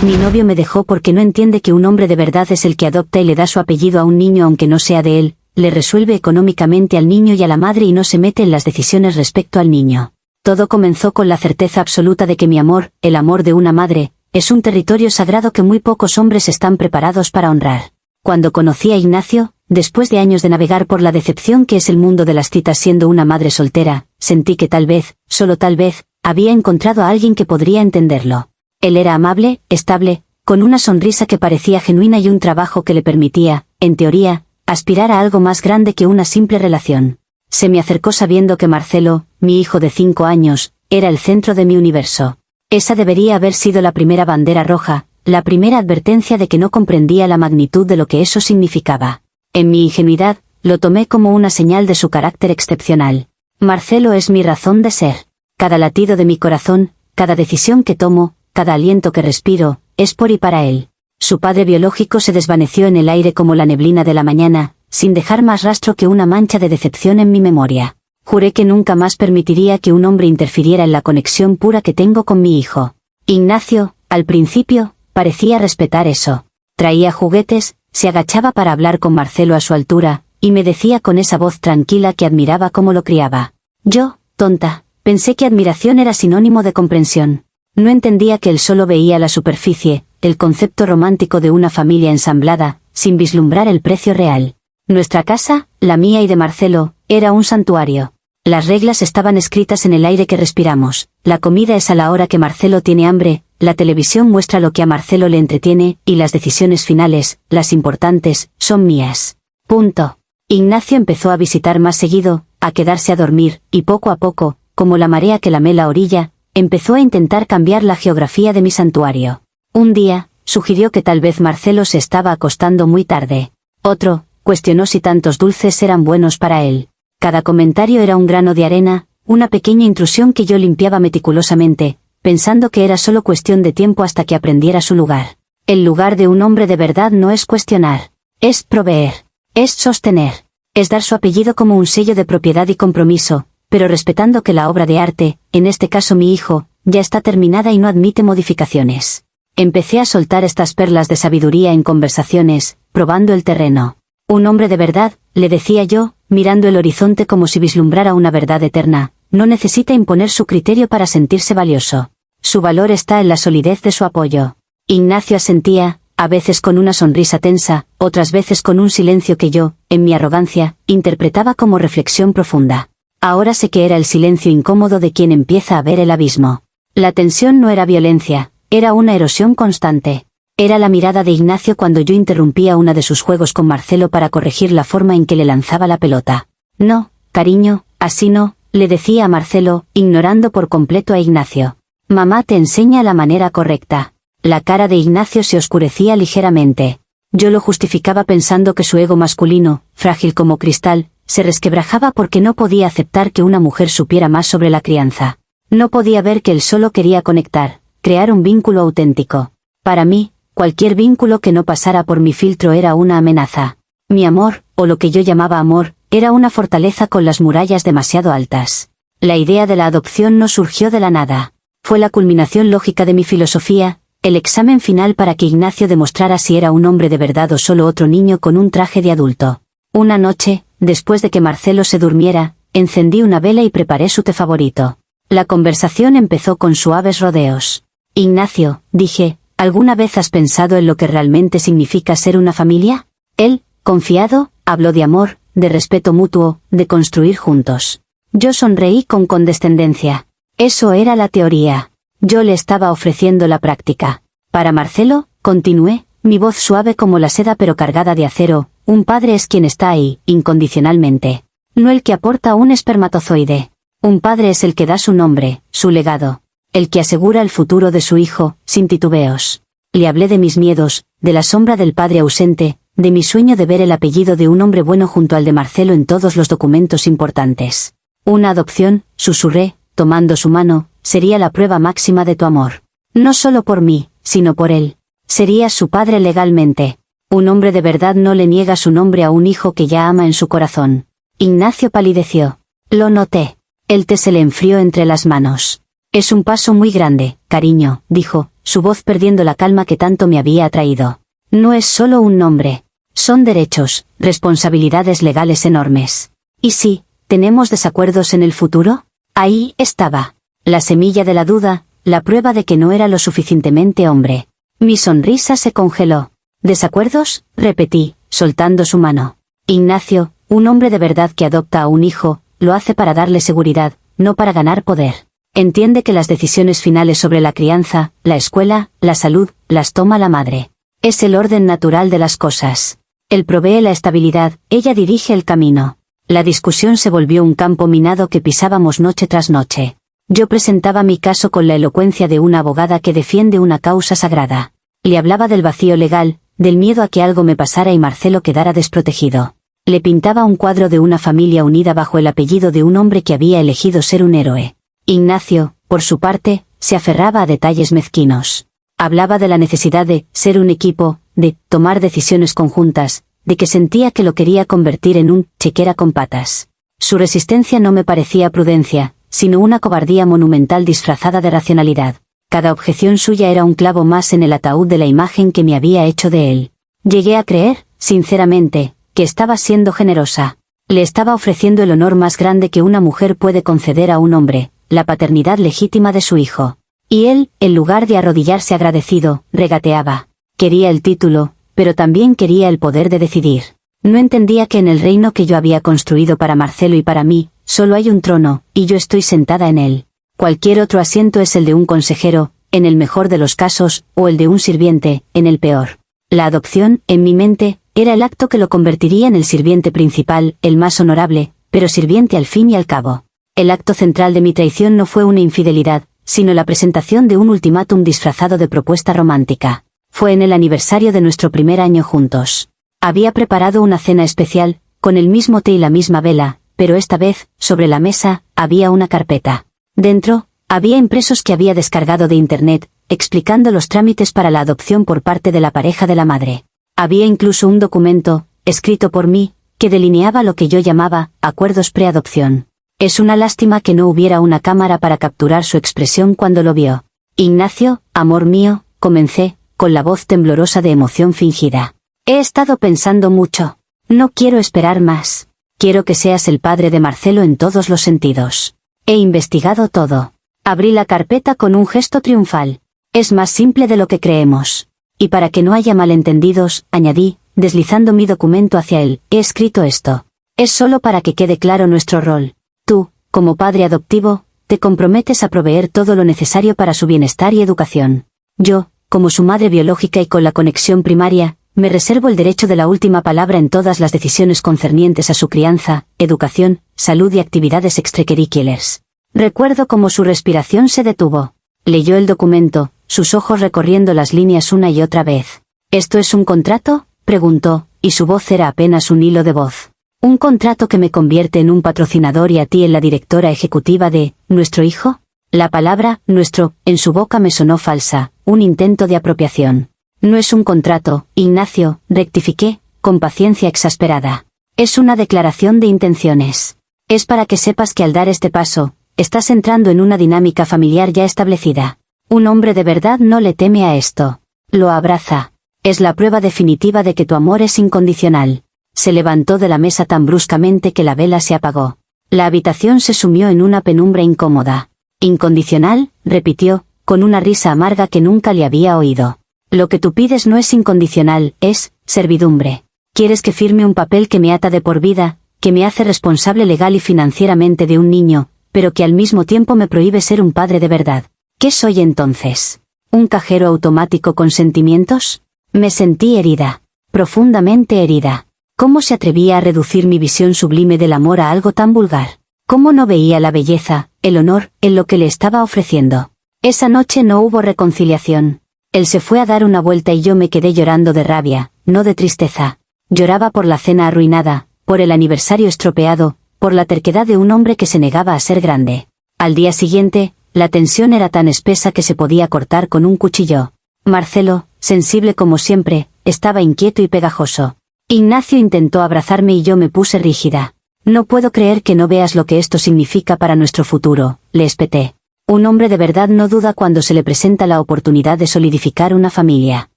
Mi novio me dejó porque no entiende que un hombre de verdad es el que adopta y le da su apellido a un niño aunque no sea de él, le resuelve económicamente al niño y a la madre y no se mete en las decisiones respecto al niño. Todo comenzó con la certeza absoluta de que mi amor, el amor de una madre, es un territorio sagrado que muy pocos hombres están preparados para honrar. Cuando conocí a Ignacio, después de años de navegar por la decepción que es el mundo de las citas siendo una madre soltera, sentí que tal vez, solo tal vez, había encontrado a alguien que podría entenderlo. Él era amable, estable, con una sonrisa que parecía genuina y un trabajo que le permitía, en teoría, aspirar a algo más grande que una simple relación. Se me acercó sabiendo que Marcelo, mi hijo de 5 años, era el centro de mi universo. Esa debería haber sido la primera bandera roja, la primera advertencia de que no comprendía la magnitud de lo que eso significaba. En mi ingenuidad, lo tomé como una señal de su carácter excepcional. Marcelo es mi razón de ser. Cada latido de mi corazón, cada decisión que tomo, cada aliento que respiro, es por y para él. Su padre biológico se desvaneció en el aire como la neblina de la mañana, sin dejar más rastro que una mancha de decepción en mi memoria. Juré que nunca más permitiría que un hombre interfiriera en la conexión pura que tengo con mi hijo. Ignacio, al principio, parecía respetar eso. Traía juguetes, se agachaba para hablar con Marcelo a su altura, y me decía con esa voz tranquila que admiraba cómo lo criaba. Yo, tonta, pensé que admiración era sinónimo de comprensión. No entendía que él solo veía la superficie, el concepto romántico de una familia ensamblada, sin vislumbrar el precio real. Nuestra casa, la mía y de Marcelo, era un santuario. Las reglas estaban escritas en el aire que respiramos, la comida es a la hora que Marcelo tiene hambre, la televisión muestra lo que a Marcelo le entretiene, y las decisiones finales, las importantes, son mías. Punto. Ignacio empezó a visitar más seguido, a quedarse a dormir, y poco a poco, como la marea que lame la orilla, empezó a intentar cambiar la geografía de mi santuario. Un día, sugirió que tal vez Marcelo se estaba acostando muy tarde. Otro, cuestionó si tantos dulces eran buenos para él. Cada comentario era un grano de arena, una pequeña intrusión que yo limpiaba meticulosamente, pensando que era solo cuestión de tiempo hasta que aprendiera su lugar. El lugar de un hombre de verdad no es cuestionar, es proveer, es sostener, es dar su apellido como un sello de propiedad y compromiso, pero respetando que la obra de arte, en este caso mi hijo, ya está terminada y no admite modificaciones. Empecé a soltar estas perlas de sabiduría en conversaciones, probando el terreno. Un hombre de verdad, le decía yo, mirando el horizonte como si vislumbrara una verdad eterna, no necesita imponer su criterio para sentirse valioso. Su valor está en la solidez de su apoyo. Ignacio asentía, a veces con una sonrisa tensa, otras veces con un silencio que yo, en mi arrogancia, interpretaba como reflexión profunda. Ahora sé que era el silencio incómodo de quien empieza a ver el abismo. La tensión no era violencia, era una erosión constante. Era la mirada de Ignacio cuando yo interrumpía una de sus juegos con Marcelo para corregir la forma en que le lanzaba la pelota. No, cariño, así no, le decía a Marcelo, ignorando por completo a Ignacio. Mamá te enseña la manera correcta. La cara de Ignacio se oscurecía ligeramente. Yo lo justificaba pensando que su ego masculino, frágil como cristal, se resquebrajaba porque no podía aceptar que una mujer supiera más sobre la crianza. No podía ver que él solo quería conectar, crear un vínculo auténtico. Para mí, cualquier vínculo que no pasara por mi filtro era una amenaza. Mi amor, o lo que yo llamaba amor, era una fortaleza con las murallas demasiado altas. La idea de la adopción no surgió de la nada. Fue la culminación lógica de mi filosofía, el examen final para que Ignacio demostrara si era un hombre de verdad o solo otro niño con un traje de adulto. Una noche, después de que Marcelo se durmiera, encendí una vela y preparé su té favorito. La conversación empezó con suaves rodeos. Ignacio, dije, ¿alguna vez has pensado en lo que realmente significa ser una familia? Él, confiado, habló de amor, de respeto mutuo, de construir juntos. Yo sonreí con condescendencia. Eso era la teoría. Yo le estaba ofreciendo la práctica. Para Marcelo, continué, mi voz suave como la seda pero cargada de acero, un padre es quien está ahí, incondicionalmente. No el que aporta un espermatozoide. Un padre es el que da su nombre, su legado. El que asegura el futuro de su hijo, sin titubeos. Le hablé de mis miedos, de la sombra del padre ausente, de mi sueño de ver el apellido de un hombre bueno junto al de Marcelo en todos los documentos importantes. Una adopción, susurré, tomando su mano, sería la prueba máxima de tu amor. No solo por mí, sino por él. Serías su padre legalmente. Un hombre de verdad no le niega su nombre a un hijo que ya ama en su corazón. Ignacio palideció. Lo noté. El té se le enfrió entre las manos. Es un paso muy grande, cariño, dijo, su voz perdiendo la calma que tanto me había atraído. No es solo un nombre. Son derechos, responsabilidades legales enormes. ¿Y si tenemos desacuerdos en el futuro? Ahí estaba. La semilla de la duda, la prueba de que no era lo suficientemente hombre. Mi sonrisa se congeló. ¿Desacuerdos?, repetí, soltando su mano. Ignacio, un hombre de verdad que adopta a un hijo, lo hace para darle seguridad, no para ganar poder. Entiende que las decisiones finales sobre la crianza, la escuela, la salud, las toma la madre. Es el orden natural de las cosas. Él provee la estabilidad, ella dirige el camino. La discusión se volvió un campo minado que pisábamos noche tras noche. Yo presentaba mi caso con la elocuencia de una abogada que defiende una causa sagrada. Le hablaba del vacío legal, del miedo a que algo me pasara y Marcelo quedara desprotegido. Le pintaba un cuadro de una familia unida bajo el apellido de un hombre que había elegido ser un héroe. Ignacio, por su parte, se aferraba a detalles mezquinos. Hablaba de la necesidad de ser un equipo, de tomar decisiones conjuntas, de que sentía que lo quería convertir en un chequera con patas. Su resistencia no me parecía prudencia, sino una cobardía monumental disfrazada de racionalidad. Cada objeción suya era un clavo más en el ataúd de la imagen que me había hecho de él. Llegué a creer, sinceramente, que estaba siendo generosa. Le estaba ofreciendo el honor más grande que una mujer puede conceder a un hombre, la paternidad legítima de su hijo. Y él, en lugar de arrodillarse agradecido, regateaba. Quería el título, pero también quería el poder de decidir. No entendía que en el reino que yo había construido para Marcelo y para mí, solo hay un trono, y yo estoy sentada en él. Cualquier otro asiento es el de un consejero, en el mejor de los casos, o el de un sirviente, en el peor. La adopción, en mi mente, era el acto que lo convertiría en el sirviente principal, el más honorable, pero sirviente al fin y al cabo. El acto central de mi traición no fue una infidelidad, sino la presentación de un ultimátum disfrazado de propuesta romántica. Fue en el aniversario de nuestro primer año juntos. Había preparado una cena especial, con el mismo té y la misma vela, pero esta vez, sobre la mesa, había una carpeta. Dentro, había impresos que había descargado de internet, explicando los trámites para la adopción por parte de la pareja de la madre. Había incluso un documento, escrito por mí, que delineaba lo que yo llamaba acuerdos preadopción. Es una lástima que no hubiera una cámara para capturar su expresión cuando lo vio. Ignacio, amor mío, comencé, con la voz temblorosa de emoción fingida. He estado pensando mucho. No quiero esperar más. Quiero que seas el padre de Marcelo en todos los sentidos. He investigado todo. Abrí la carpeta con un gesto triunfal. Es más simple de lo que creemos. Y para que no haya malentendidos, añadí, deslizando mi documento hacia él, he escrito esto. Es solo para que quede claro nuestro rol. Tú, como padre adoptivo, te comprometes a proveer todo lo necesario para su bienestar y educación. Yo, como su madre biológica y con la conexión primaria, me reservo el derecho de la última palabra en todas las decisiones concernientes a su crianza, educación, salud y actividades extracurriculares. Recuerdo cómo su respiración se detuvo. Leyó el documento, sus ojos recorriendo las líneas una y otra vez. ¿Esto es un contrato?, preguntó, y su voz era apenas un hilo de voz. ¿Un contrato que me convierte en un patrocinador y a ti en la directora ejecutiva de nuestro hijo? La palabra nuestro en su boca me sonó falsa, un intento de apropiación. No es un contrato, Ignacio, rectifiqué, con paciencia exasperada. Es una declaración de intenciones. Es para que sepas que al dar este paso, estás entrando en una dinámica familiar ya establecida. Un hombre de verdad no le teme a esto. Lo abraza. Es la prueba definitiva de que tu amor es incondicional. Se levantó de la mesa tan bruscamente que la vela se apagó. La habitación se sumió en una penumbra incómoda. Incondicional, repitió, con una risa amarga que nunca le había oído. Lo que tú pides no es incondicional, es servidumbre. Quieres que firme un papel que me ata de por vida, que me hace responsable legal y financieramente de un niño, pero que al mismo tiempo me prohíbe ser un padre de verdad. ¿Qué soy entonces? ¿Un cajero automático con sentimientos? Me sentí herida, profundamente herida. ¿Cómo se atrevía a reducir mi visión sublime del amor a algo tan vulgar? ¿Cómo no veía la belleza, el honor, en lo que le estaba ofreciendo? Esa noche no hubo reconciliación. Él se fue a dar una vuelta y yo me quedé llorando de rabia, no de tristeza. Lloraba por la cena arruinada, por el aniversario estropeado, por la terquedad de un hombre que se negaba a ser grande. Al día siguiente, la tensión era tan espesa que se podía cortar con un cuchillo. Marcelo, sensible como siempre, estaba inquieto y pegajoso. Ignacio intentó abrazarme y yo me puse rígida. No puedo creer que no veas lo que esto significa para nuestro futuro, le espeté. Un hombre de verdad no duda cuando se le presenta la oportunidad de solidificar una familia.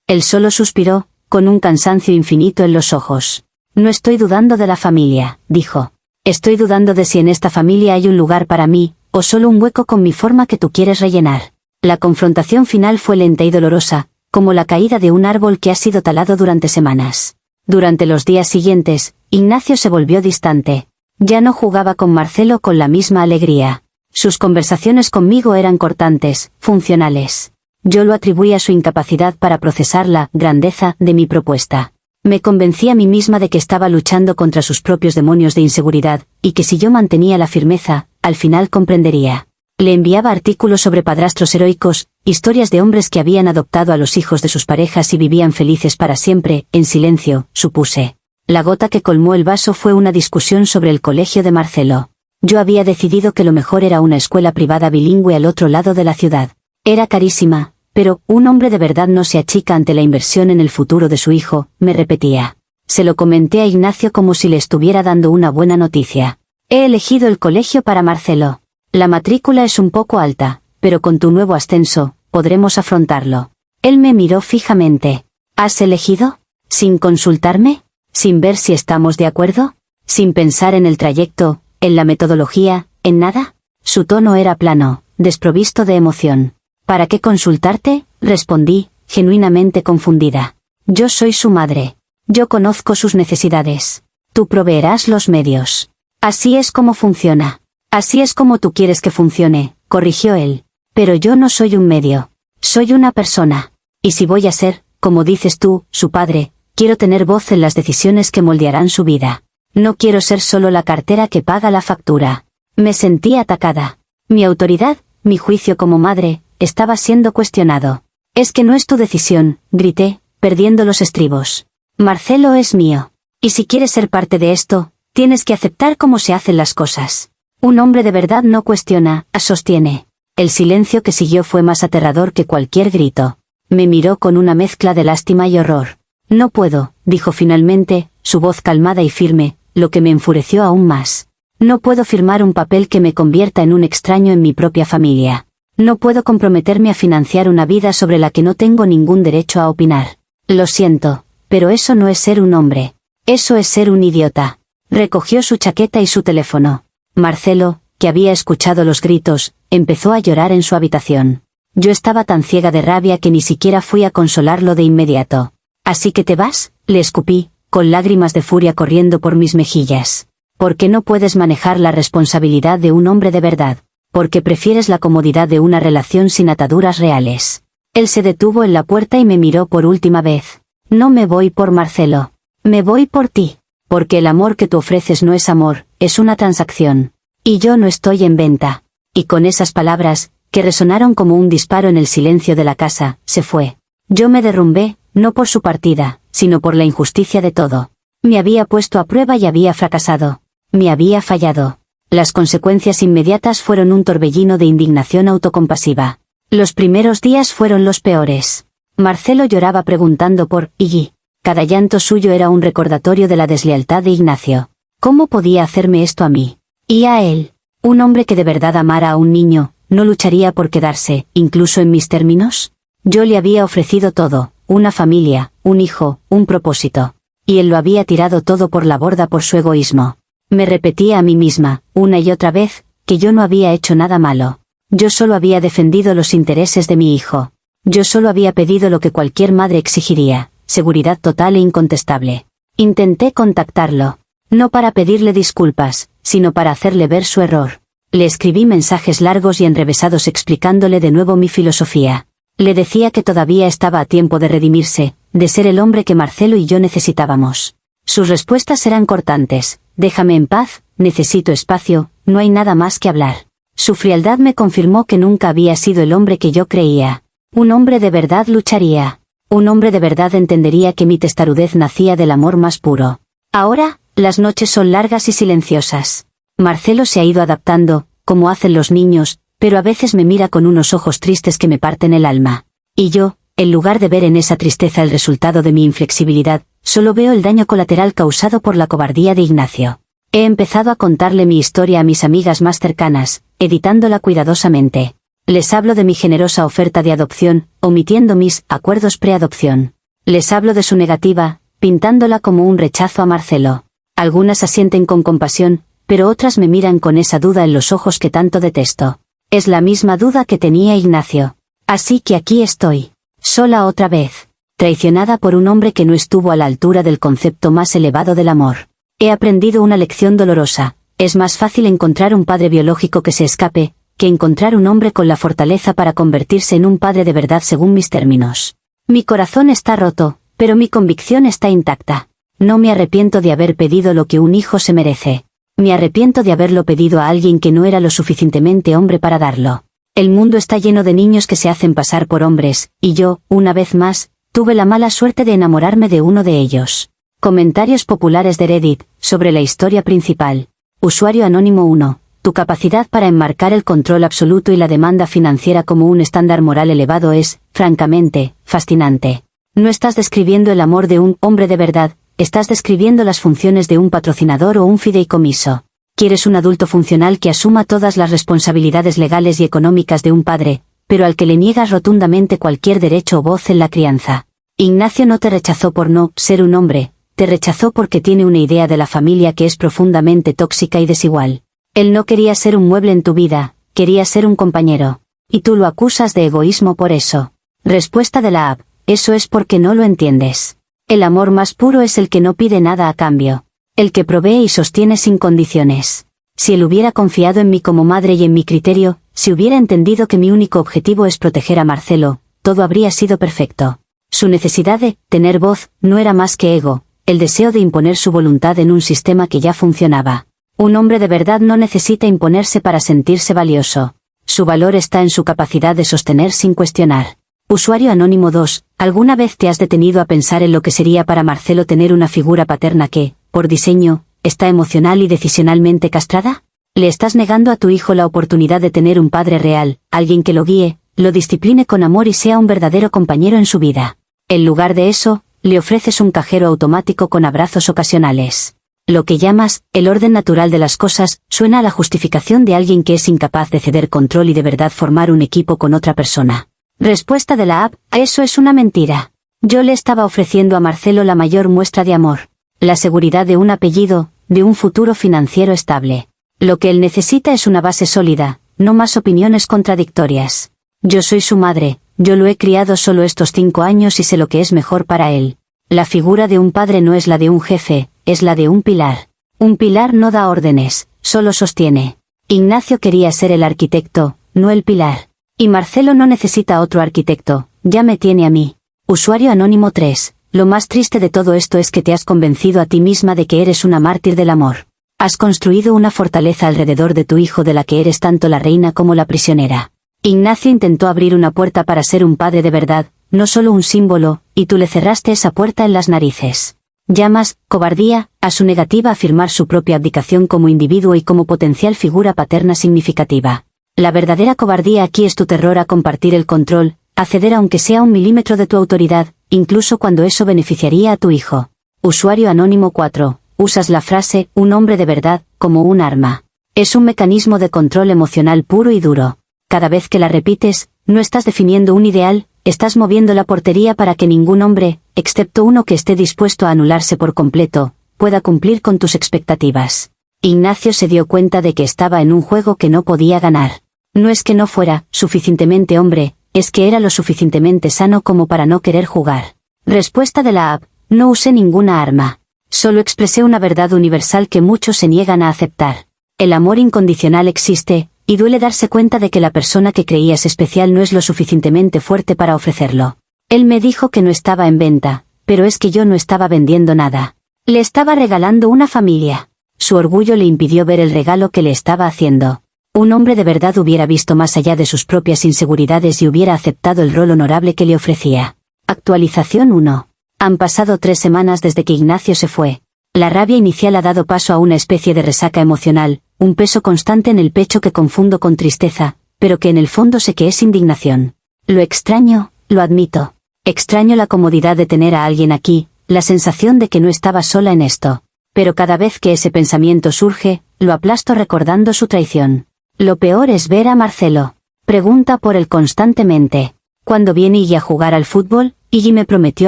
Él solo suspiró, con un cansancio infinito en los ojos. No estoy dudando de la familia, dijo. Estoy dudando de si en esta familia hay un lugar para mí, o solo un hueco con mi forma que tú quieres rellenar. La confrontación final fue lenta y dolorosa, como la caída de un árbol que ha sido talado durante semanas. Durante los días siguientes, Ignacio se volvió distante. Ya no jugaba con Marcelo con la misma alegría. Sus conversaciones conmigo eran cortantes, funcionales. Yo lo atribuía a su incapacidad para procesar la grandeza de mi propuesta. Me convencí a mí misma de que estaba luchando contra sus propios demonios de inseguridad, y que si yo mantenía la firmeza, al final comprendería. Le enviaba artículos sobre padrastros heroicos, historias de hombres que habían adoptado a los hijos de sus parejas y vivían felices para siempre, en silencio, supuse. La gota que colmó el vaso fue una discusión sobre el colegio de Marcelo. Yo había decidido que lo mejor era una escuela privada bilingüe al otro lado de la ciudad. Era carísima, pero un hombre de verdad no se achica ante la inversión en el futuro de su hijo, me repetía. Se lo comenté a Ignacio como si le estuviera dando una buena noticia. He elegido el colegio para Marcelo. La matrícula es un poco alta, pero con tu nuevo ascenso, podremos afrontarlo. Él me miró fijamente. ¿Has elegido? ¿Sin consultarme? ¿Sin ver si estamos de acuerdo? ¿Sin pensar en el trayecto, en la metodología, en nada? Su tono era plano, desprovisto de emoción. ¿Para qué consultarte? Respondí, genuinamente confundida. Yo soy su madre. Yo conozco sus necesidades. Tú proveerás los medios. Así es como funciona. Así es como tú quieres que funcione, corrigió él. Pero yo no soy un medio. Soy una persona. Y si voy a ser, como dices tú, su padre, quiero tener voz en las decisiones que moldearán su vida. No quiero ser solo la cartera que paga la factura. Me sentí atacada. Mi autoridad, mi juicio como madre, estaba siendo cuestionado. Es que no es tu decisión, grité, perdiendo los estribos. Marcelo es mío. Y si quieres ser parte de esto, tienes que aceptar cómo se hacen las cosas. Un hombre de verdad no cuestiona, sostiene. El silencio que siguió fue más aterrador que cualquier grito. Me miró con una mezcla de lástima y horror. No puedo, dijo finalmente, su voz calmada y firme, lo que me enfureció aún más. No puedo firmar un papel que me convierta en un extraño en mi propia familia. No puedo comprometerme a financiar una vida sobre la que no tengo ningún derecho a opinar. Lo siento, pero eso no es ser un hombre. Eso es ser un idiota. Recogió su chaqueta y su teléfono. Marcelo, que había escuchado los gritos, empezó a llorar en su habitación. Yo estaba tan ciega de rabia que ni siquiera fui a consolarlo de inmediato. ¿Así que te vas?, le escupí, con lágrimas de furia corriendo por mis mejillas. ¿Por qué no puedes manejar la responsabilidad de un hombre de verdad? Porque prefieres la comodidad de una relación sin ataduras reales. Él se detuvo en la puerta y me miró por última vez. No me voy por Marcelo. Me voy por ti. Porque el amor que tú ofreces no es amor, es una transacción. Y yo no estoy en venta. Y con esas palabras, que resonaron como un disparo en el silencio de la casa, se fue. Yo me derrumbé, no por su partida, sino por la injusticia de todo. Me había puesto a prueba y había fracasado. Me había fallado. Las consecuencias inmediatas fueron un torbellino de indignación autocompasiva. Los primeros días fueron los peores. Marcelo lloraba preguntando por Iggy. Cada llanto suyo era un recordatorio de la deslealtad de Ignacio. ¿Cómo podía hacerme esto a mí? Y a él. Un hombre que de verdad amara a un niño, ¿no lucharía por quedarse, incluso en mis términos? Yo le había ofrecido todo, una familia, un hijo, un propósito. Y él lo había tirado todo por la borda por su egoísmo. Me repetía a mí misma, una y otra vez, que yo no había hecho nada malo. Yo solo había defendido los intereses de mi hijo. Yo solo había pedido lo que cualquier madre exigiría, seguridad total e incontestable. Intenté contactarlo. No para pedirle disculpas, sino para hacerle ver su error. Le escribí mensajes largos y enrevesados explicándole de nuevo mi filosofía. Le decía que todavía estaba a tiempo de redimirse, de ser el hombre que Marcelo y yo necesitábamos. Sus respuestas eran cortantes. Déjame en paz, necesito espacio, no hay nada más que hablar. Su frialdad me confirmó que nunca había sido el hombre que yo creía. Un hombre de verdad lucharía. Un hombre de verdad entendería que mi testarudez nacía del amor más puro. Ahora, las noches son largas y silenciosas. Marcelo se ha ido adaptando, como hacen los niños, pero a veces me mira con unos ojos tristes que me parten el alma. Y yo, en lugar de ver en esa tristeza el resultado de mi inflexibilidad, solo veo el daño colateral causado por la cobardía de Ignacio. He empezado a contarle mi historia a mis amigas más cercanas, editándola cuidadosamente. Les hablo de mi generosa oferta de adopción, omitiendo mis acuerdos preadopción. Les hablo de su negativa, pintándola como un rechazo a Marcelo. Algunas asienten con compasión, pero otras me miran con esa duda en los ojos que tanto detesto. Es la misma duda que tenía Ignacio. Así que aquí estoy, sola otra vez, traicionada por un hombre que no estuvo a la altura del concepto más elevado del amor. He aprendido una lección dolorosa: es más fácil encontrar un padre biológico que se escape, que encontrar un hombre con la fortaleza para convertirse en un padre de verdad según mis términos. Mi corazón está roto, pero mi convicción está intacta. No me arrepiento de haber pedido lo que un hijo se merece. Me arrepiento de haberlo pedido a alguien que no era lo suficientemente hombre para darlo. El mundo está lleno de niños que se hacen pasar por hombres, y yo, una vez más, tuve la mala suerte de enamorarme de uno de ellos. Comentarios populares de Reddit, sobre la historia principal. Usuario anónimo 1. Tu capacidad para enmarcar el control absoluto y la demanda financiera como un estándar moral elevado es, francamente, fascinante. No estás describiendo el amor de un hombre de verdad, estás describiendo las funciones de un patrocinador o un fideicomiso. Quieres un adulto funcional que asuma todas las responsabilidades legales y económicas de un padre, pero al que le niegas rotundamente cualquier derecho o voz en la crianza. Ignacio no te rechazó por no ser un hombre, te rechazó porque tiene una idea de la familia que es profundamente tóxica y desigual. Él no quería ser un mueble en tu vida, quería ser un compañero. Y tú lo acusas de egoísmo por eso. Respuesta de la app: eso es porque no lo entiendes. El amor más puro es el que no pide nada a cambio. El que provee y sostiene sin condiciones. Si él hubiera confiado en mí como madre y en mi criterio, si hubiera entendido que mi único objetivo es proteger a Marcelo, todo habría sido perfecto. Su necesidad de tener voz no era más que ego, el deseo de imponer su voluntad en un sistema que ya funcionaba. Un hombre de verdad no necesita imponerse para sentirse valioso. Su valor está en su capacidad de sostener sin cuestionar. Usuario anónimo 2. ¿Alguna vez te has detenido a pensar en lo que sería para Marcelo tener una figura paterna que, por diseño, está emocional y decisionalmente castrada? Le estás negando a tu hijo la oportunidad de tener un padre real, alguien que lo guíe, lo discipline con amor y sea un verdadero compañero en su vida. En lugar de eso, le ofreces un cajero automático con abrazos ocasionales. Lo que llamas el orden natural de las cosas suena a la justificación de alguien que es incapaz de ceder control y de verdad formar un equipo con otra persona. Respuesta de la app: eso es una mentira. Yo le estaba ofreciendo a Marcelo la mayor muestra de amor. La seguridad de un apellido, de un futuro financiero estable. Lo que él necesita es una base sólida, no más opiniones contradictorias. Yo soy su madre, yo lo he criado solo estos 5 años y sé lo que es mejor para él. La figura de un padre no es la de un jefe, es la de un pilar. Un pilar no da órdenes, solo sostiene. Ignacio quería ser el arquitecto, no el pilar. Y Marcelo no necesita otro arquitecto, ya me tiene a mí. Usuario anónimo 3. Lo más triste de todo esto es que te has convencido a ti misma de que eres una mártir del amor. Has construido una fortaleza alrededor de tu hijo de la que eres tanto la reina como la prisionera. Ignacio intentó abrir una puerta para ser un padre de verdad, no solo un símbolo, y tú le cerraste esa puerta en las narices. Llamas cobardía a su negativa a firmar su propia abdicación como individuo y como potencial figura paterna significativa. La verdadera cobardía aquí es tu terror a compartir el control, a ceder aunque sea 1 milímetro de tu autoridad, incluso cuando eso beneficiaría a tu hijo. Usuario anónimo 4. Usas la frase, un hombre de verdad, como un arma. Es un mecanismo de control emocional puro y duro. Cada vez que la repites, no estás definiendo un ideal, estás moviendo la portería para que ningún hombre, excepto uno que esté dispuesto a anularse por completo, pueda cumplir con tus expectativas. Ignacio se dio cuenta de que estaba en un juego que no podía ganar. No es que no fuera suficientemente hombre, es que era lo suficientemente sano como para no querer jugar. Respuesta de la app: no usé ninguna arma. Solo expresé una verdad universal que muchos se niegan a aceptar. El amor incondicional existe, y duele darse cuenta de que la persona que creías especial no es lo suficientemente fuerte para ofrecerlo. Él me dijo que no estaba en venta, pero es que yo no estaba vendiendo nada. Le estaba regalando una familia. Su orgullo le impidió ver el regalo que le estaba haciendo. Un hombre de verdad hubiera visto más allá de sus propias inseguridades y hubiera aceptado el rol honorable que le ofrecía. Actualización 1. Han pasado 3 semanas desde que Ignacio se fue. La rabia inicial ha dado paso a una especie de resaca emocional, un peso constante en el pecho que confundo con tristeza, pero que en el fondo sé que es indignación. Lo extraño, lo admito. Extraño la comodidad de tener a alguien aquí, la sensación de que no estaba sola en esto. Pero cada vez que ese pensamiento surge, lo aplasto recordando su traición. Lo peor es ver a Marcelo. Pregunta por él constantemente. Cuando viene Iggy a jugar al fútbol, Iggy me prometió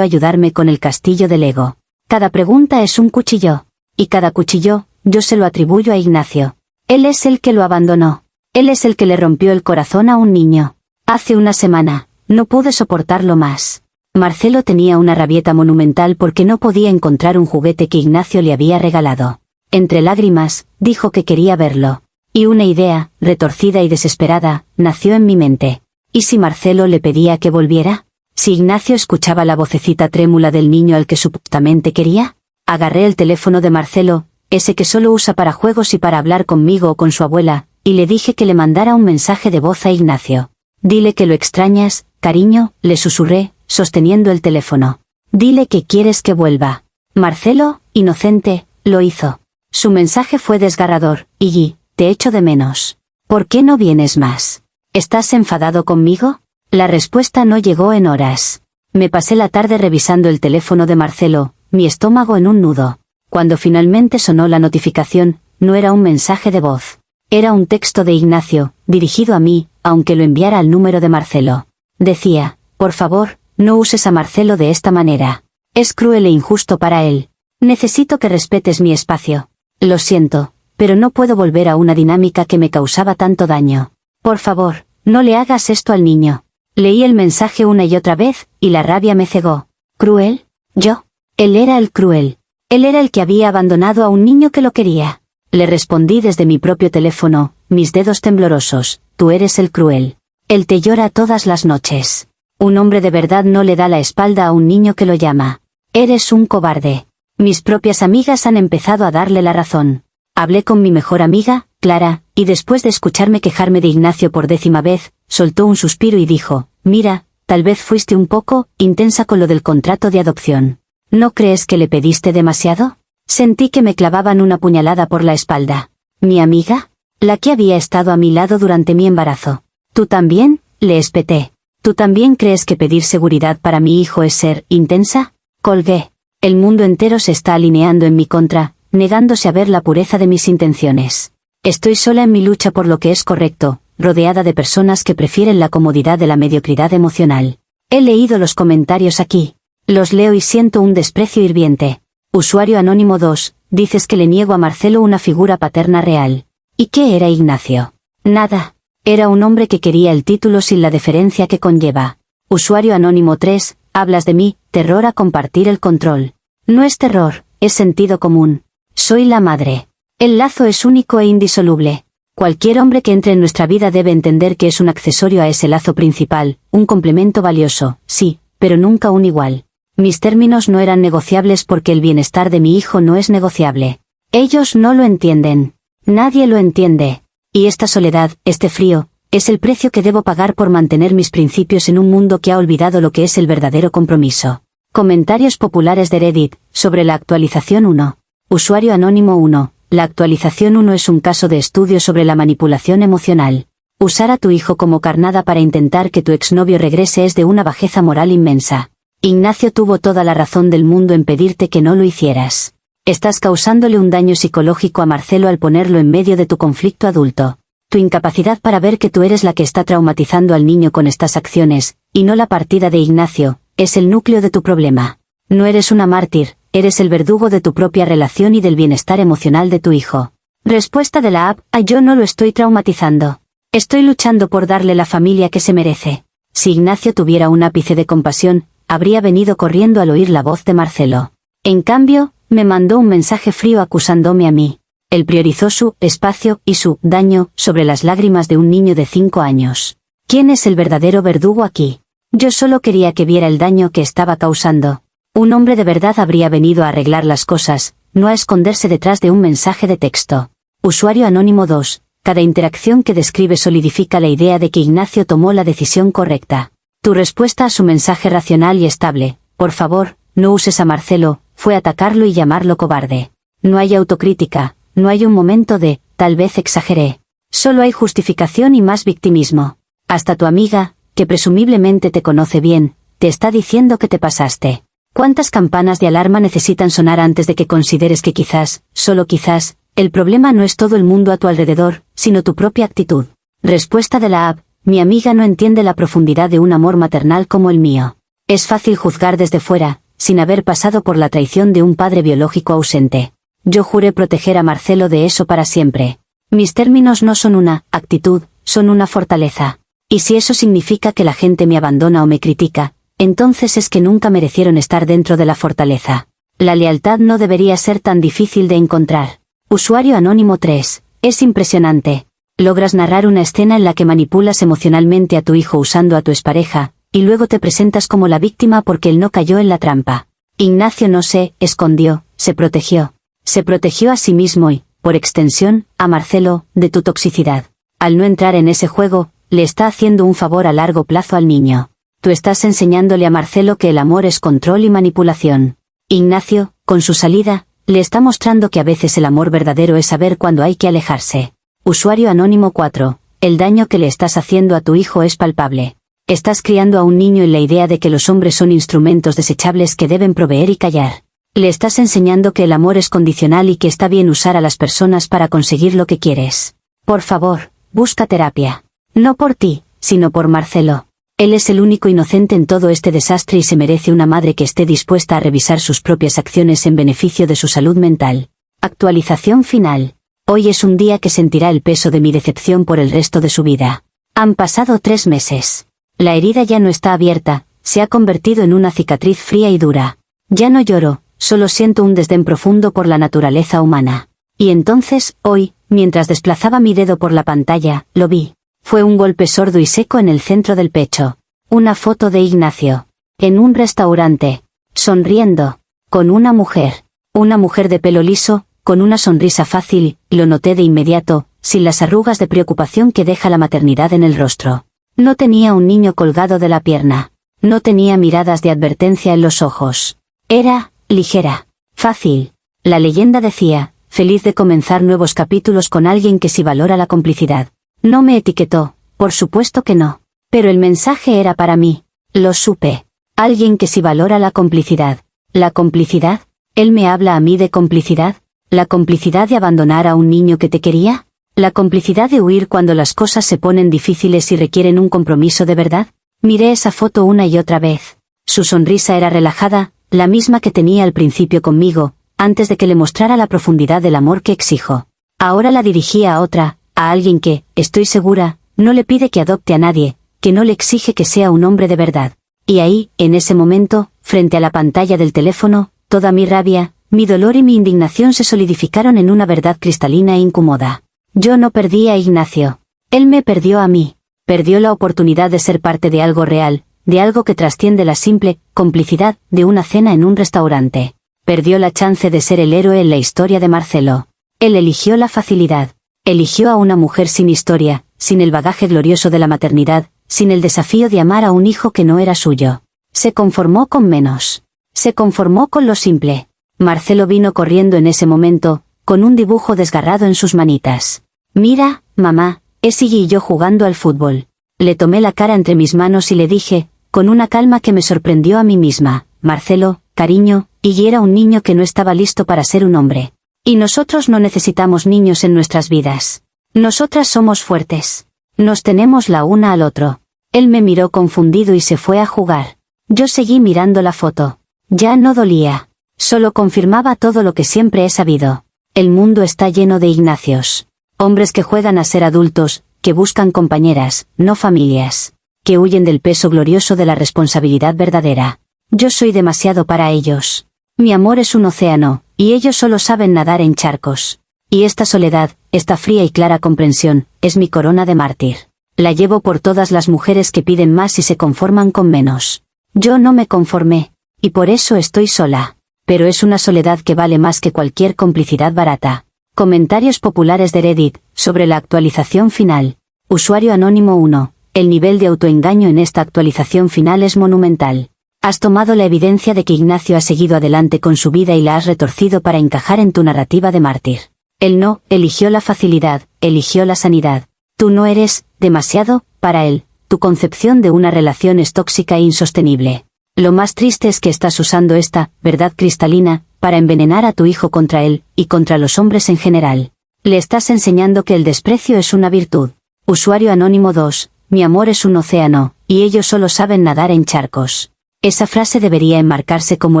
ayudarme con el castillo de Lego. Cada pregunta es un cuchillo. Y cada cuchillo, yo se lo atribuyo a Ignacio. Él es el que lo abandonó. Él es el que le rompió el corazón a un niño. Hace una semana, no pude soportarlo más. Marcelo tenía una rabieta monumental porque no podía encontrar un juguete que Ignacio le había regalado. Entre lágrimas, dijo que quería verlo. Y una idea, retorcida y desesperada, nació en mi mente. ¿Y si Marcelo le pedía que volviera? ¿Si Ignacio escuchaba la vocecita trémula del niño al que supuestamente quería? Agarré el teléfono de Marcelo, ese que solo usa para juegos y para hablar conmigo o con su abuela, y le dije que le mandara un mensaje de voz a Ignacio. Dile que lo extrañas, cariño, le susurré, sosteniendo el teléfono. Dile que quieres que vuelva. Marcelo, inocente, lo hizo. Su mensaje fue desgarrador. Iggy, te echo de menos. ¿Por qué no vienes más? ¿Estás enfadado conmigo? La respuesta no llegó en horas. Me pasé la tarde revisando el teléfono de Marcelo, mi estómago en un nudo. Cuando finalmente sonó la notificación, no era un mensaje de voz. Era un texto de Ignacio, dirigido a mí, aunque lo enviara al número de Marcelo. Decía, por favor, no uses a Marcelo de esta manera. Es cruel e injusto para él. Necesito que respetes mi espacio. Lo siento, pero no puedo volver a una dinámica que me causaba tanto daño. Por favor, no le hagas esto al niño. Leí el mensaje una y otra vez, y la rabia me cegó. ¿Cruel? ¿Yo? Él era el cruel. Él era el que había abandonado a un niño que lo quería. Le respondí desde mi propio teléfono, mis dedos temblorosos, tú eres el cruel. Él te llora todas las noches. Un hombre de verdad no le da la espalda a un niño que lo llama. Eres un cobarde. Mis propias amigas han empezado a darle la razón. Hablé con mi mejor amiga, Clara, y después de escucharme quejarme de Ignacio por 10ª vez, soltó un suspiro y dijo, mira, tal vez fuiste un poco intensa con lo del contrato de adopción. ¿No crees que le pediste demasiado? Sentí que me clavaban una puñalada por la espalda. ¿Mi amiga? La que había estado a mi lado durante mi embarazo. ¿Tú también? Le espeté. ¿Tú también crees que pedir seguridad para mi hijo es ser intensa? Colgué. El mundo entero se está alineando en mi contra, negándose a ver la pureza de mis intenciones. Estoy sola en mi lucha por lo que es correcto, rodeada de personas que prefieren la comodidad de la mediocridad emocional. He leído los comentarios aquí. Los leo y siento un desprecio hirviente. Usuario anónimo 2, dices que le niego a Marcelo una figura paterna real. ¿Y qué era Ignacio? Nada. Era un hombre que quería el título sin la deferencia que conlleva. Usuario anónimo 3, hablas de mí, terror a compartir el control. No es terror, es sentido común. Soy la madre. El lazo es único e indisoluble. Cualquier hombre que entre en nuestra vida debe entender que es un accesorio a ese lazo principal, un complemento valioso, sí, pero nunca un igual. Mis términos no eran negociables porque el bienestar de mi hijo no es negociable. Ellos no lo entienden. Nadie lo entiende. Y esta soledad, este frío, es el precio que debo pagar por mantener mis principios en un mundo que ha olvidado lo que es el verdadero compromiso. Comentarios populares de Reddit, sobre la actualización 1. Usuario anónimo 1. La actualización 1 es un caso de estudio sobre la manipulación emocional. Usar a tu hijo como carnada para intentar que tu exnovio regrese es de una bajeza moral inmensa. Ignacio tuvo toda la razón del mundo en pedirte que no lo hicieras. Estás causándole un daño psicológico a Marcelo al ponerlo en medio de tu conflicto adulto. Tu incapacidad para ver que tú eres la que está traumatizando al niño con estas acciones, y no la partida de Ignacio, es el núcleo de tu problema. No eres una mártir, eres el verdugo de tu propia relación y del bienestar emocional de tu hijo. Respuesta de la app, yo no lo estoy traumatizando. Estoy luchando por darle la familia que se merece. Si Ignacio tuviera un ápice de compasión, habría venido corriendo al oír la voz de Marcelo. En cambio, me mandó un mensaje frío acusándome a mí. Él priorizó su espacio y su daño sobre las lágrimas de un niño de 5 años. ¿Quién es el verdadero verdugo aquí? Yo solo quería que viera el daño que estaba causando. Un hombre de verdad habría venido a arreglar las cosas, no a esconderse detrás de un mensaje de texto. Usuario anónimo 2. Cada interacción que describe solidifica la idea de que Ignacio tomó la decisión correcta. Tu respuesta a su mensaje racional y estable, por favor, no uses a Marcelo, fue atacarlo y llamarlo cobarde. No hay autocrítica, no hay un momento de, tal vez exageré. Solo hay justificación y más victimismo. Hasta tu amiga, que presumiblemente te conoce bien, te está diciendo que te pasaste. ¿Cuántas campanas de alarma necesitan sonar antes de que consideres que quizás, solo quizás, el problema no es todo el mundo a tu alrededor, sino tu propia actitud? Respuesta de la app, Mi amiga no entiende la profundidad de un amor maternal como el mío. Es fácil juzgar desde fuera, sin haber pasado por la traición de un padre biológico ausente. Yo juré proteger a Marcelo de eso para siempre. Mis términos no son una actitud, son una fortaleza. Y si eso significa que la gente me abandona o me critica, entonces es que nunca merecieron estar dentro de la fortaleza. La lealtad no debería ser tan difícil de encontrar. Usuario anónimo 3. Es impresionante. Logras narrar una escena en la que manipulas emocionalmente a tu hijo usando a tu expareja, y luego te presentas como la víctima porque él no cayó en la trampa. Ignacio no se escondió, se protegió. Se protegió a sí mismo y, por extensión, a Marcelo, de tu toxicidad. Al no entrar en ese juego, le está haciendo un favor a largo plazo al niño. Tú estás enseñándole a Marcelo que el amor es control y manipulación. Ignacio, con su salida, le está mostrando que a veces el amor verdadero es saber cuándo hay que alejarse. Usuario anónimo 4. El daño que le estás haciendo a tu hijo es palpable. Estás criando a un niño en la idea de que los hombres son instrumentos desechables que deben proveer y callar. Le estás enseñando que el amor es condicional y que está bien usar a las personas para conseguir lo que quieres. Por favor, busca terapia. No por ti, sino por Marcelo. Él es el único inocente en todo este desastre y se merece una madre que esté dispuesta a revisar sus propias acciones en beneficio de su salud mental. Actualización final. Hoy es un día que sentirá el peso de mi decepción por el resto de su vida. Han pasado 3 meses. La herida ya no está abierta, se ha convertido en una cicatriz fría y dura. Ya no lloro, solo siento un desdén profundo por la naturaleza humana. Y entonces, hoy, mientras desplazaba mi dedo por la pantalla, lo vi. Fue un golpe sordo y seco en el centro del pecho. Una foto de Ignacio. En un restaurante. Sonriendo. Con una mujer. Una mujer de pelo liso, con una sonrisa fácil, lo noté de inmediato, sin las arrugas de preocupación que deja la maternidad en el rostro. No tenía un niño colgado de la pierna. No tenía miradas de advertencia en los ojos. Era, ligera. Fácil. La leyenda decía, feliz de comenzar nuevos capítulos con alguien que sí valora la complicidad. No me etiquetó, por supuesto que no. Pero el mensaje era para mí. Lo supe. Alguien que sí valora la complicidad. ¿La complicidad? ¿Él me habla a mí de complicidad? ¿La complicidad de abandonar a un niño que te quería? ¿La complicidad de huir cuando las cosas se ponen difíciles y requieren un compromiso de verdad? Miré esa foto una y otra vez. Su sonrisa era relajada, la misma que tenía al principio conmigo, antes de que le mostrara la profundidad del amor que exijo. Ahora la dirigía a otra, a alguien que, estoy segura, no le pide que adopte a nadie, que no le exige que sea un hombre de verdad. Y ahí, en ese momento, frente a la pantalla del teléfono, toda mi rabia, mi dolor y mi indignación se solidificaron en una verdad cristalina e incómoda. Yo no perdí a Ignacio. Él me perdió a mí. Perdió la oportunidad de ser parte de algo real, de algo que trasciende la simple complicidad de una cena en un restaurante. Perdió la chance de ser el héroe en la historia de Marcelo. Él eligió la facilidad. Eligió a una mujer sin historia, sin el bagaje glorioso de la maternidad, sin el desafío de amar a un hijo que no era suyo. Se conformó con menos. Se conformó con lo simple. Marcelo vino corriendo en ese momento, con un dibujo desgarrado en sus manitas. Mira, mamá, es Iggy y yo jugando al fútbol. Le tomé la cara entre mis manos y le dije, con una calma que me sorprendió a mí misma, Marcelo, cariño, Iggy era un niño que no estaba listo para ser un hombre. Y nosotros no necesitamos niños en nuestras vidas. Nosotras somos fuertes. Nos tenemos la una al otro. Él me miró confundido y se fue a jugar. Yo seguí mirando la foto. Ya no dolía. Solo confirmaba todo lo que siempre he sabido. El mundo está lleno de Ignacios. Hombres que juegan a ser adultos, que buscan compañeras, no familias. Que huyen del peso glorioso de la responsabilidad verdadera. Yo soy demasiado para ellos. Mi amor es un océano, y ellos solo saben nadar en charcos. Y esta soledad, esta fría y clara comprensión, es mi corona de mártir. La llevo por todas las mujeres que piden más y se conforman con menos. Yo no me conformé, y por eso estoy sola. Pero es una soledad que vale más que cualquier complicidad barata. Comentarios populares de Reddit, sobre la actualización final. Usuario anónimo 1. El nivel de autoengaño en esta actualización final es monumental. Has tomado la evidencia de que Ignacio ha seguido adelante con su vida y la has retorcido para encajar en tu narrativa de mártir. Él no, eligió la facilidad, eligió la sanidad. Tú no eres, demasiado, para él. Tu concepción de una relación es tóxica e insostenible. Lo más triste es que estás usando esta verdad cristalina para envenenar a tu hijo contra él, y contra los hombres en general. Le estás enseñando que el desprecio es una virtud. Usuario anónimo 2. mi amor es un océano, y ellos solo saben nadar en charcos. Esa frase debería enmarcarse como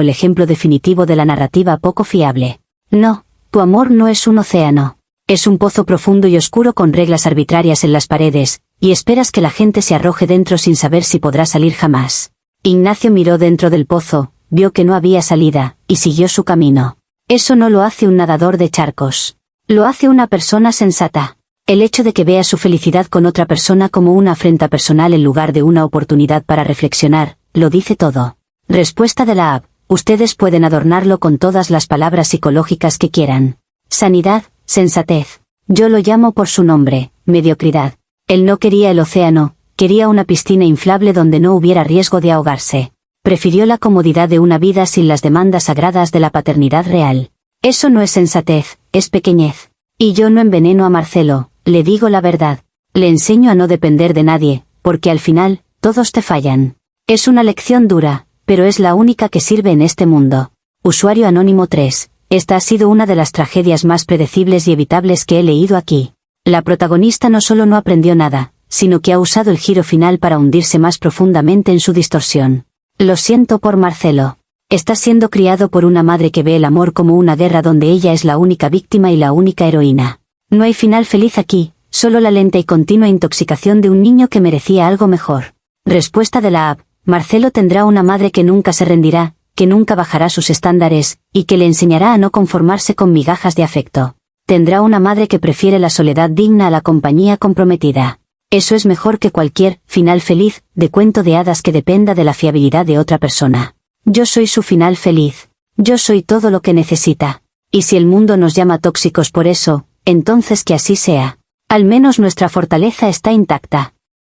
el ejemplo definitivo de la narrativa poco fiable. No, tu amor no es un océano. Es un pozo profundo y oscuro con reglas arbitrarias en las paredes, y esperas que la gente se arroje dentro sin saber si podrá salir jamás. Ignacio miró dentro del pozo, vio que no había salida, y siguió su camino. Eso no lo hace un nadador de charcos. Lo hace una persona sensata. El hecho de que vea su felicidad con otra persona como una afrenta personal en lugar de una oportunidad para reflexionar, lo dice todo. Respuesta de la app. Ustedes pueden adornarlo con todas las palabras psicológicas que quieran. Sanidad, sensatez. Yo lo llamo por su nombre, mediocridad. Él no quería el océano, quería una piscina inflable donde no hubiera riesgo de ahogarse. Prefirió la comodidad de una vida sin las demandas sagradas de la paternidad real. Eso no es sensatez, es pequeñez. Y yo no enveneno a Marcelo, le digo la verdad. Le enseño a no depender de nadie, porque al final, todos te fallan. Es una lección dura, pero es la única que sirve en este mundo. Usuario anónimo 3. Esta ha sido una de las tragedias más predecibles y evitables que he leído aquí. La protagonista no solo no aprendió nada, sino que ha usado el giro final para hundirse más profundamente en su distorsión. Lo siento por Marcelo. Está siendo criado por una madre que ve el amor como una guerra donde ella es la única víctima y la única heroína. No hay final feliz aquí, solo la lenta y continua intoxicación de un niño que merecía algo mejor. Respuesta de la app. Marcelo tendrá una madre que nunca se rendirá, que nunca bajará sus estándares, y que le enseñará a no conformarse con migajas de afecto. Tendrá una madre que prefiere la soledad digna a la compañía comprometida. Eso es mejor que cualquier final feliz de cuento de hadas que dependa de la fiabilidad de otra persona. Yo soy su final feliz. Yo soy todo lo que necesita. Y si el mundo nos llama tóxicos por eso, entonces que así sea. Al menos nuestra fortaleza está intacta.